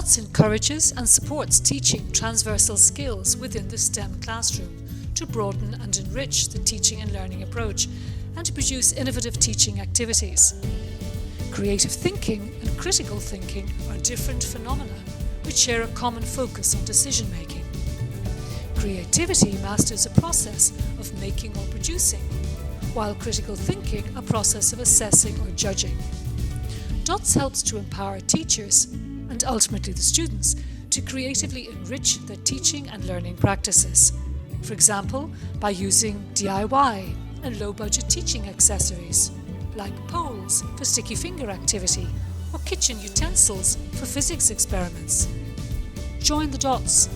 DOTS encourages and supports teaching transversal skills within the STEM classroom to broaden and enrich the teaching and learning approach and to produce innovative teaching activities. Creative thinking and critical thinking are different phenomena which share a common focus on decision making. Creativity masters a process of making or producing, while critical thinking a process of assessing or judging. DOTS helps to empower teachers, and ultimately the students, to creatively enrich their teaching and learning practices. For example, by using DIY and low-budget teaching accessories, like poles for sticky finger activity or kitchen utensils for physics experiments. Join the DOTS